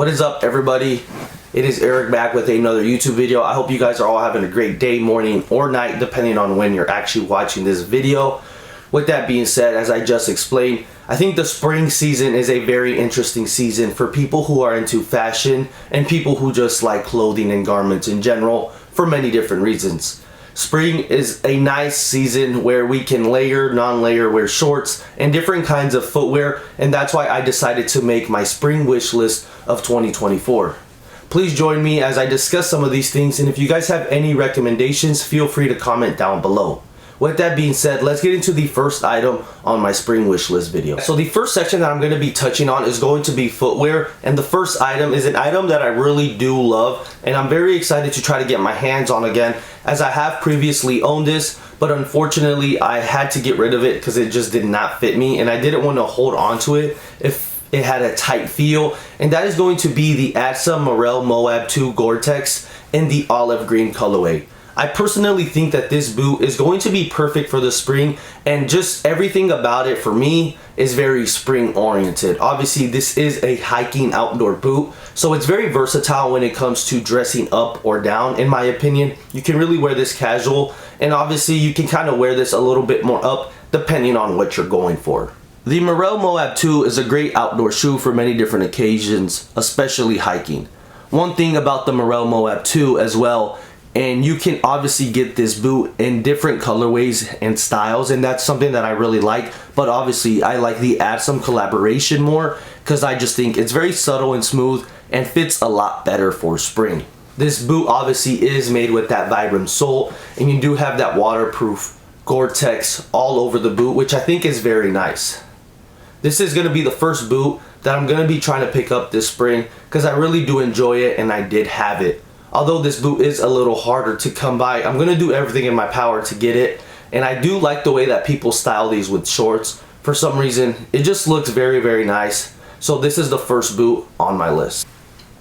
What is up, everybody? It is Eric back with another YouTube video. I hope you guys are all having a great day, morning, or night, depending on when you're actually watching this video. With that being said, as I just explained, I think the spring season is a very interesting season for people who are into fashion and people who just like clothing and garments in general for many different reasons. Spring is a nice season where we can layer, non-layer, wear shorts, and different kinds of footwear, and that's why I decided to make my spring wish list of 2024. Please join me as I discuss some of these things, and if you guys have any recommendations, feel free to comment down below. With that being said, let's get into the first item on my spring wish list video. So the first section that I'm going to be touching on is going to be footwear, and the first item is an item that I really do love, and I'm very excited to try to get my hands on again, as I have previously owned this, but unfortunately I had to get rid of it because it just did not fit me, and I didn't want to hold on to it if it had a tight feel, and that is going to be the Atsa Morel Moab 2 Gore-Tex in the olive green colorway. I personally think that this boot is going to be perfect for the spring, and just everything about it for me is very spring oriented. Obviously this is a hiking outdoor boot, so it's very versatile when it comes to dressing up or down. In my opinion, you can really wear this casual, and obviously you can kind of wear this a little bit more up depending on what you're going for. The Morel Moab 2 is a great outdoor shoe for many different occasions, especially hiking. One thing about the Morel Moab 2 as well, and you can obviously get this boot in different colorways and styles, and that's something that I really like, but obviously I like the Atsa collaboration more because I just think it's very subtle and smooth and fits a lot better for spring. This boot obviously is made with that Vibram sole, and you do have that waterproof Gore-Tex all over the boot, which I think is very nice. This is going to be the first boot that I'm going to be trying to pick up this spring because I really do enjoy it, and I did have it. Although this boot is a little harder to come by, I'm going to do everything in my power to get it. And I do like the way that people style these with shorts. For some reason, it just looks very, very nice. So this is the first boot on my list.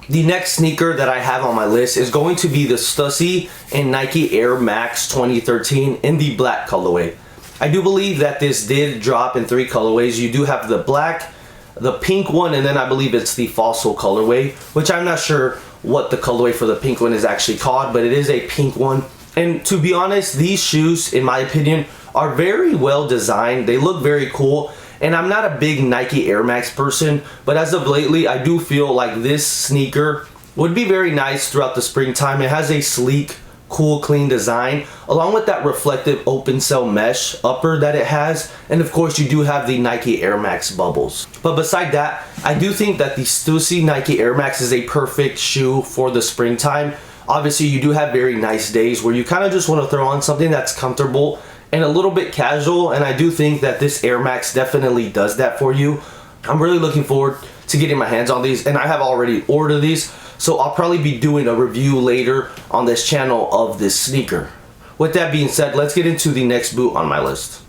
The next sneaker that I have on my list is going to be the Stussy and Nike Air Max 2013 in the black colorway. I do believe that this did drop in 3 colorways. You do have the black, the pink one, and then I believe it's the fossil colorway, which I'm not sure what the colorway for the pink one is actually called, but it is a pink one. And to be honest, these shoes, in my opinion, are very well designed. They look very cool, and I'm not a big Nike Air Max person, but as of lately, I do feel like this sneaker would be very nice throughout the springtime. It has a sleek, cool, clean design, along with that reflective open cell mesh upper that it has, and of course you do have the Nike Air Max bubbles. But beside that, I do think that the Stussy Nike Air Max is a perfect shoe for the springtime. Obviously you do have very nice days where you kind of just want to throw on something that's comfortable and a little bit casual, and I do think that this Air Max definitely does that for you. I'm really looking forward to getting my hands on these, and I have already ordered these, so I'll probably be doing a review later on this channel of this sneaker. With that being said, let's get into the next boot on my list.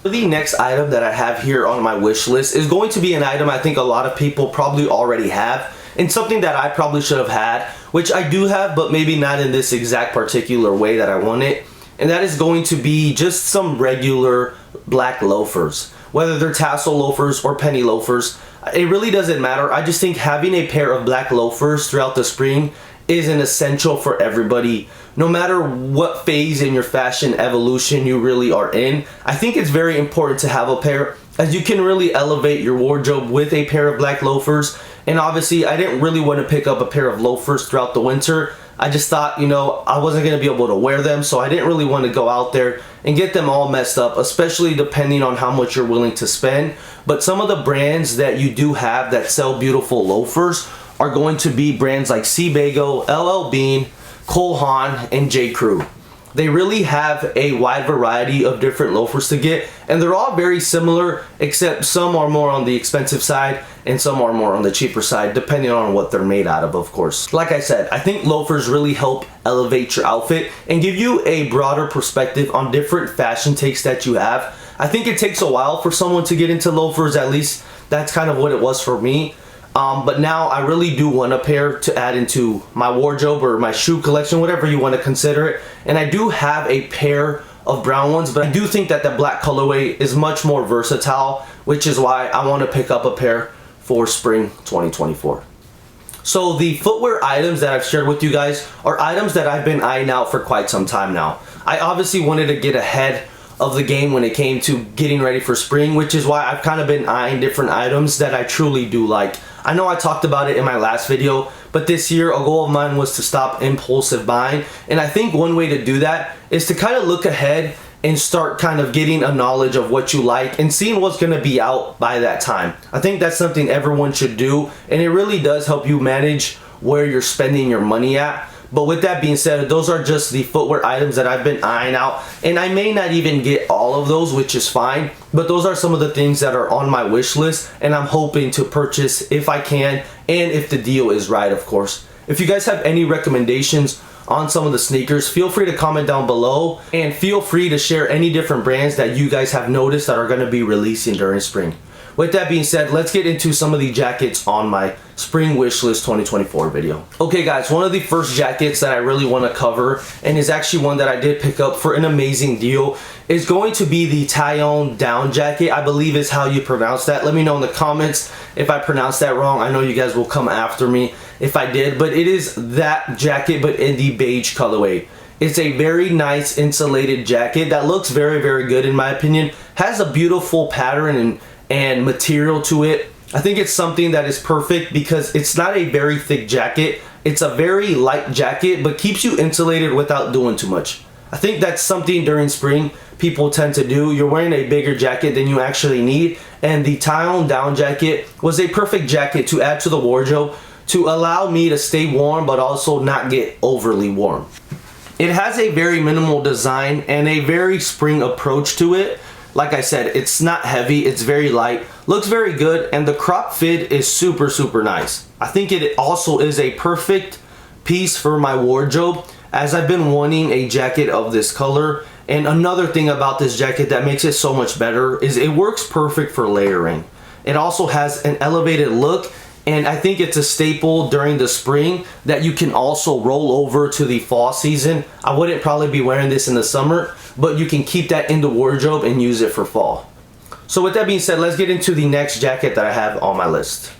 The next item that I have here on my wish list is going to be an item I think a lot of people probably already have, and something that I probably should have had, which I do have, but maybe not in this exact particular way that I want it, and that is going to be just some regular black loafers. Whether they're tassel loafers or penny loafers, it really doesn't matter. I just think having a pair of black loafers throughout the spring is an essential for everybody. No matter what phase in your fashion evolution you really are in, I think it's very important to have a pair, as you can really elevate your wardrobe with a pair of black loafers. And obviously I didn't really want to pick up a pair of loafers throughout the winter. I just thought, you know, I wasn't going to be able to wear them, so I didn't really want to go out there and get them all messed up, especially depending on how much you're willing to spend. But some of the brands that you do have that sell beautiful loafers are going to be brands like Seabago, LL Bean, Cole Haan, and J. Crew. They really have a wide variety of different loafers to get, and they're all very similar, except some are more on the expensive side and some are more on the cheaper side, depending on what they're made out of course. Like I said, I think loafers really help elevate your outfit and give you a broader perspective on different fashion takes that you have. I think it takes a while for someone to get into loafers, at least that's kind of what it was for me. But now I really do want a pair to add into my wardrobe or my shoe collection, whatever you want to consider it. And I do have a pair of brown ones, but I do think that the black colorway is much more versatile, which is why I want to pick up a pair for spring 2024. So the footwear items that I've shared with you guys are items that I've been eyeing out for quite some time now. I obviously wanted to get ahead of the game when it came to getting ready for spring, which is why I've kind of been eyeing different items that I truly do like. I know I talked about it in my last video, but this year a goal of mine was to stop impulsive buying, and I think one way to do that is to kind of look ahead and start kind of getting a knowledge of what you like and seeing what's going to be out by that time. I think that's something everyone should do, and it really does help you manage where you're spending your money at. But with that being said, those are just the footwear items that I've been eyeing out, and I may not even get all of those, which is fine, but those are some of the things that are on my wish list, and I'm hoping to purchase if I can, and if the deal is right, of course. If you guys have any recommendations on some of the sneakers, feel free to comment down below, and feel free to share any different brands that you guys have noticed that are going to be releasing during spring. With that being said, let's get into some of the jackets on my spring wish list 2024 video. Okay guys, one of the first jackets that I really want to cover, and is actually one that I did pick up for an amazing deal, is going to be the Kyron down jacket. I believe is how you pronounce that. Let me know in the comments if I pronounced that wrong. I know you guys will come after me if I did, but it is that jacket but in the beige colorway. It's a very nice insulated jacket that looks very, very good in my opinion. Has a beautiful pattern and material to it. I think it's something that is perfect because it's not a very thick jacket. It's a very light jacket, but keeps you insulated without doing too much. I think that's something during spring people tend to do. You're wearing a bigger jacket than you actually need, and the Kyron down jacket was a perfect jacket to add to the wardrobe to allow me to stay warm but also not get overly warm. It has a very minimal design and a very spring approach to it. Like I said, it's not heavy, it's very light, looks very good, and the crop fit is super, super nice. I think it also is a perfect piece for my wardrobe, as I've been wanting a jacket of this color. And another thing about this jacket that makes it so much better is it works perfect for layering. It also has an elevated look, and I think it's a staple during the spring that you can also roll over to the fall season. I wouldn't probably be wearing this in the summer, but you can keep that in the wardrobe and use it for fall. So with that being said, let's get into the next jacket that I have on my list.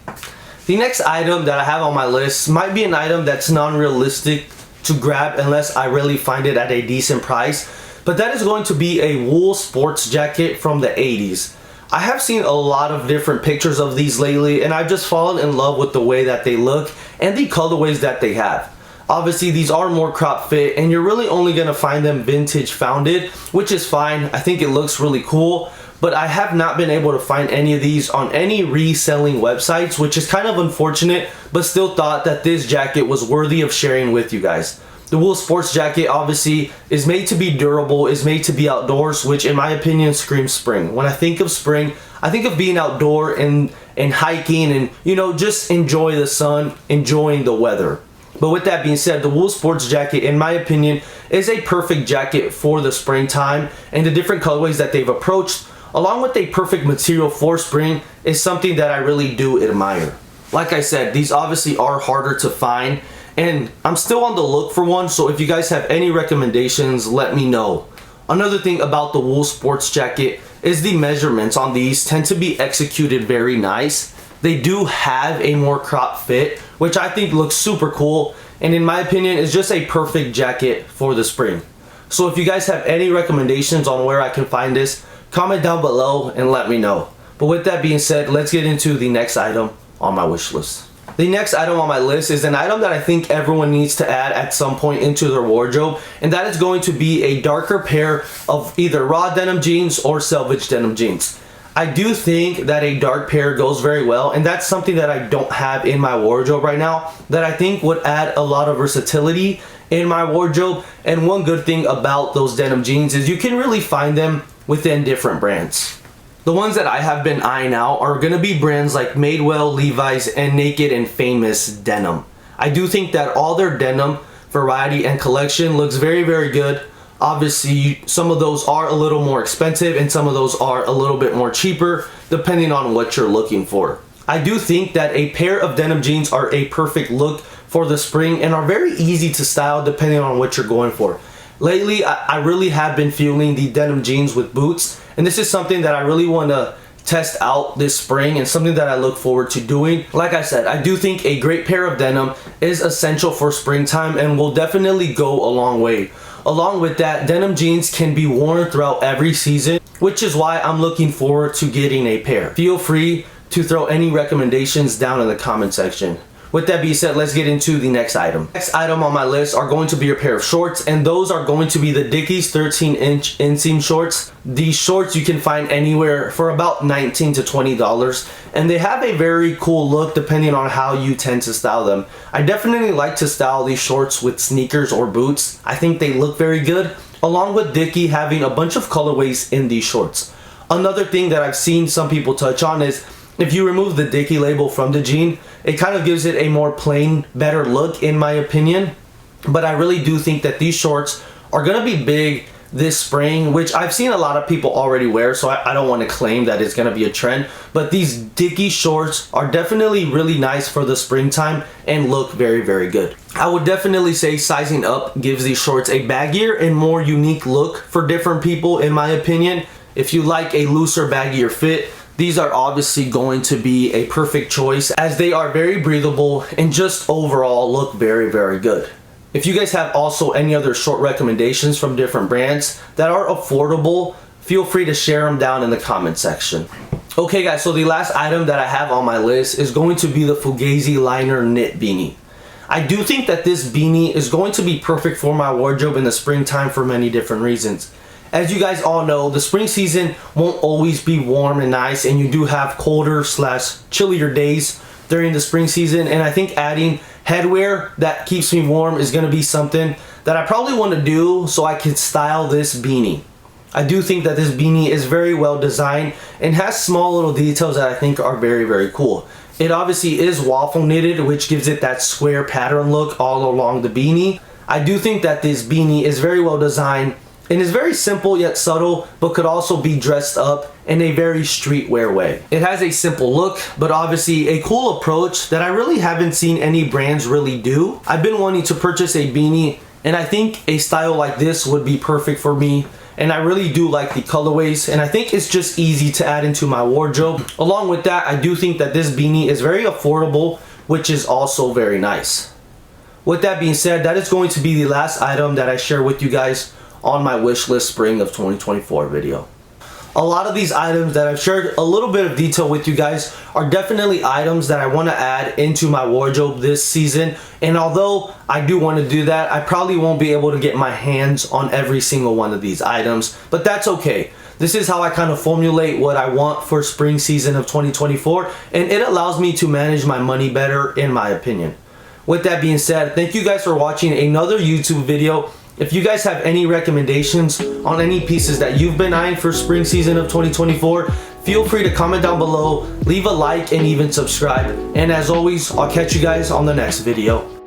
The next item that I have on my list might be an item that's non-realistic to grab unless I really find it at a decent price, but that is going to be a wool sports jacket from the 80s. I have seen a lot of different pictures of these lately, and I've just fallen in love with the way that they look and the colorways that they have. Obviously, these are more crop fit, and you're really only going to find them vintage founded, which is fine. I think it looks really cool, but I have not been able to find any of these on any reselling websites, which is kind of unfortunate, but still thought that this jacket was worthy of sharing with you guys. The wool sports jacket obviously is made to be durable, is made to be outdoors, which in my opinion screams spring. When I think of spring, I think of being outdoor and hiking and, you know, just enjoy the sun, enjoying the weather. But with that being said, the wool sports jacket, in my opinion, is a perfect jacket for the springtime, and the different colorways that they've approached, along with a perfect material for spring, is something that I really do admire. Like I said, these obviously are harder to find, and I'm still on the look for one, so if you guys have any recommendations, let me know. Another thing about the wool sports jacket is the measurements on these tend to be executed very nice. They do have a more crop fit, which I think looks super cool, and in my opinion is just a perfect jacket for the spring. So if you guys have any recommendations on where I can find this, comment down below and let me know. But with that being said, let's get into the next item on my wish list. The next item on my list is an item that I think everyone needs to add at some point into their wardrobe, and that is going to be a darker pair of either raw denim jeans or selvage denim jeans. I do think that a dark pair goes very well, and that's something that I don't have in my wardrobe right now that I think would add a lot of versatility in my wardrobe. And one good thing about those denim jeans is you can really find them within different brands. The ones that I have been eyeing out are going to be brands like Madewell, Levi's, and Naked and Famous Denim. I do think that all their denim variety and collection looks very, very good. Obviously, some of those are a little more expensive and some of those are a little bit more cheaper, depending on what you're looking for. I do think that a pair of denim jeans are a perfect look for the spring and are very easy to style depending on what you're going for. Lately, I really have been feeling the denim jeans with boots, and this is something that I really want to test out this spring and something that I look forward to doing. Like I said, I do think a great pair of denim is essential for springtime and will definitely go a long way. Along with that, denim jeans can be worn throughout every season, which is why I'm looking forward to getting a pair. Feel free to throw any recommendations down in the comment section. With that being said, let's get into the next item. Next item on my list are going to be a pair of shorts, and those are going to be the Dickies 13-inch inseam shorts. These shorts you can find anywhere for about $19 to $20, and they have a very cool look depending on how you tend to style them. I definitely like to style these shorts with sneakers or boots. I think they look very good, along with Dickie having a bunch of colorways in these shorts. Another thing that I've seen some people touch on is if you remove the Dickie label from the jean, it kind of gives it a more plain, better look in my opinion. But I really do think that these shorts are going to be big this spring, which I've seen a lot of people already wear, so I don't want to claim that it's going to be a trend. But these Dickie shorts are definitely really nice for the springtime and look very, very good. I would definitely say sizing up gives these shorts a baggier and more unique look for different people in my opinion. If you like a looser, baggier fit, these are obviously going to be a perfect choice as they are very breathable and just overall look very, very good. If you guys have also any other short recommendations from different brands that are affordable, feel free to share them down in the comment section. Okay guys, so the last item that I have on my list is going to be the Fugazi Liner Knit Beanie. I do think that this beanie is going to be perfect for my wardrobe in the springtime for many different reasons. As you guys all know, the spring season won't always be warm and nice, and you do have colder / chillier days during the spring season, and I think adding headwear that keeps me warm is going to be something that I probably want to do so I can style this beanie. I do think that this beanie is very well designed and has small little details that I think are very, very cool. It obviously is waffle knitted, which gives it that square pattern look all along the beanie. I do think that this beanie is very well designed and is very simple yet subtle, but could also be dressed up in a very streetwear way. It has a simple look, but obviously a cool approach that I really haven't seen any brands really do. I've been wanting to purchase a beanie, and I think a style like this would be perfect for me. And I really do like the colorways, and I think it's just easy to add into my wardrobe. Along with that, I do think that this beanie is very affordable, which is also very nice. With that being said, that is going to be the last item that I share with you guys on my wish list spring of 2024 video. A lot of these items that I've shared a little bit of detail with you guys are definitely items that I want to add into my wardrobe this season, and although I do want to do that, I probably won't be able to get my hands on every single one of these items, but that's okay. This is how I kind of formulate what I want for spring season of 2024, and it allows me to manage my money better in my opinion. With that being said, thank you guys for watching another YouTube video. If you guys have any recommendations on any pieces that you've been eyeing for spring season of 2024, feel free to comment down below, leave a like, and even subscribe. And as always, I'll catch you guys on the next video.